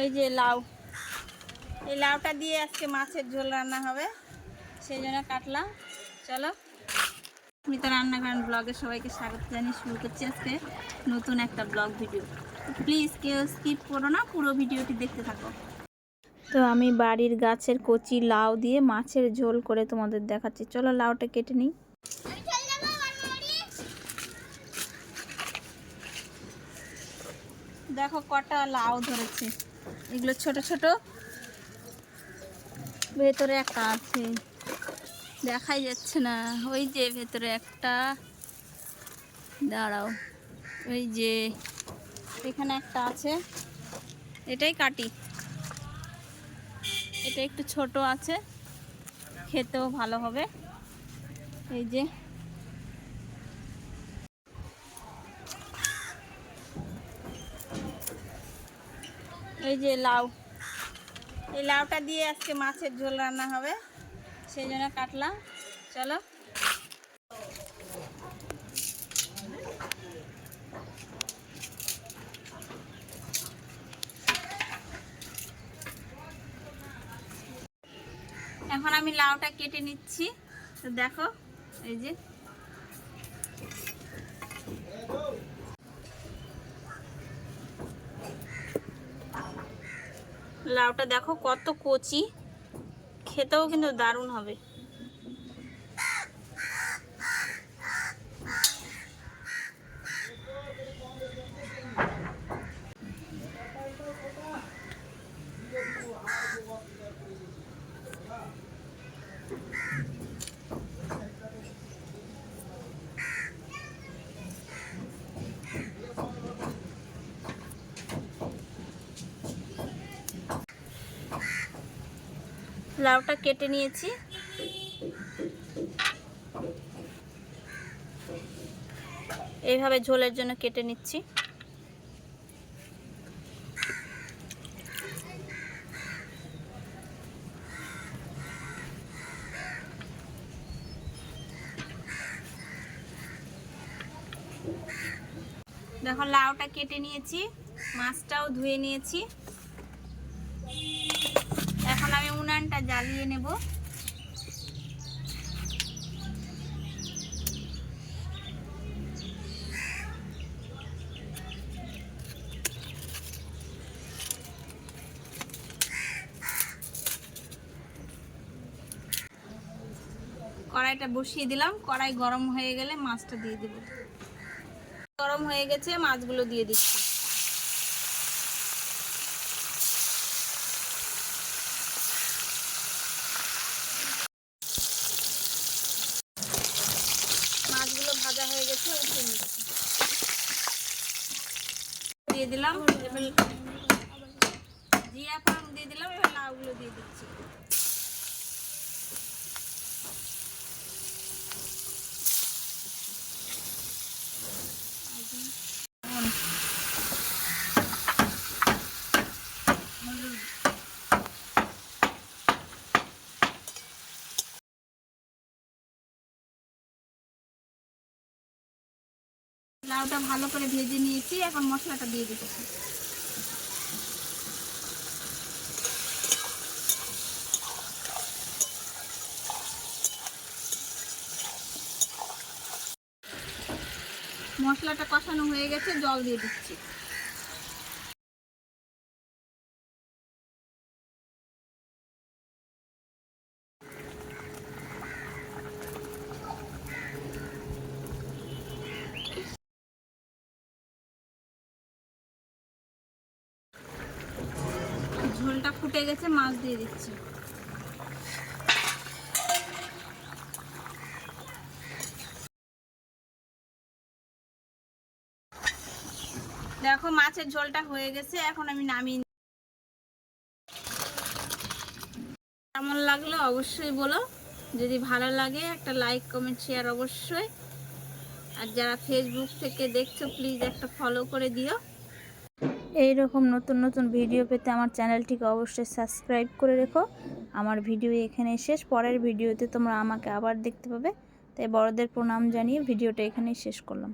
এই যে লাউ, এই লাউটা দিয়ে আজকে মাছের ঝোল রান্না হবে, সেই জন্য কাটলাম। চলো স্মিতা রান্নাঘর ব্লগে সবাইকে স্বাগত জানিয়ে শুরু করছি আজকে নতুন একটা ব্লগ ভিডিও। প্লিজ কেউ স্কিপ করো না, পুরো ভিডিওটি দেখতে থাকো। তো আমি বাড়ির গাছের কচি লাউ দিয়ে মাছের ঝোল করে তোমাদের দেখাচ্ছি। চলো লাউটা কেটে নিই। দেখো কটা লাউ ধরেছে, এগুলো ছোট ছোট, ভেতরে একটা আছে, দেখাই যাচ্ছে না। ওই যে ভেতরে একটা, দাঁড়াও, ওই যে এখানে একটা আছে, এটাই কাটি। এটা একটু ছোট আছে, খেতেও ভালো হবে। এই যে এই যে লাউ, এই লাউটা দিয়ে আজকে মাছের ঝোল রান্না হবে, সেই জন্য কাটলাম। চলো এখন আমি লাউটা কেটে নিচ্ছি। তো দেখো এই যে লাউটা দেখো কত কচি, খেতেও কিন্তু দারুণ হবে। লাউটা কেটে নিয়েছি, এইভাবে ঝোলের জন্য কেটে নিচ্ছি। দেখো লাউটা কেটে নিয়েছি, মাছটাও ধুয়ে নিয়েছি। এখন আমি উনানটা জ্বালিয়ে নেব। কড়াইটা বসিয়ে দিলাম, কড়াই গরম হয়ে গেলে মাছটা দিয়ে দেব। গরম হয়ে গেছে, মাছগুলো দিয়ে দিচ্ছি। মাছগুলো ভাজা হয়ে গেছে, উঠিয়ে নিচ্ছি। দিয়ে দিলাম, এবার জিরা ফোড়ন দিয়ে দিলাম, এবার লাউগুলো দিয়ে দিচ্ছি। লাউটা ভালো করে ভেজে নিয়েছি, এখন মশলাটা দিয়ে দিচ্ছি। মশলাটা কষানো হয়ে গেছে, জল দিয়ে দিচ্ছি। ঝোলটা ফুটে গেছে, মাছ দিয়ে দিচ্ছি। দেখো মাছের ঝোলটা হয়ে গেছে, এখন আমি নামিয়ে। কেমন লাগলো অবশ্যই বলো, যদি ভালো লাগে একটা লাইক কমেন্ট শেয়ার অবশ্যই। আর যারা ফেসবুক থেকে দেখছো প্লিজ একটা ফলো করে দিও। এই রকম নতুন নতুন ভিডিও পেতে আমার চ্যানেলটিকে অবশ্যই সাবস্ক্রাইব করে রেখো। আমার ভিডিও এখানে শেষ, পরের ভিডিওতে তোমরা আমাকে আবার দেখতে পাবে। তাই বড়দের প্রণাম জানিয়ে ভিডিওটা এখানেই শেষ করলাম।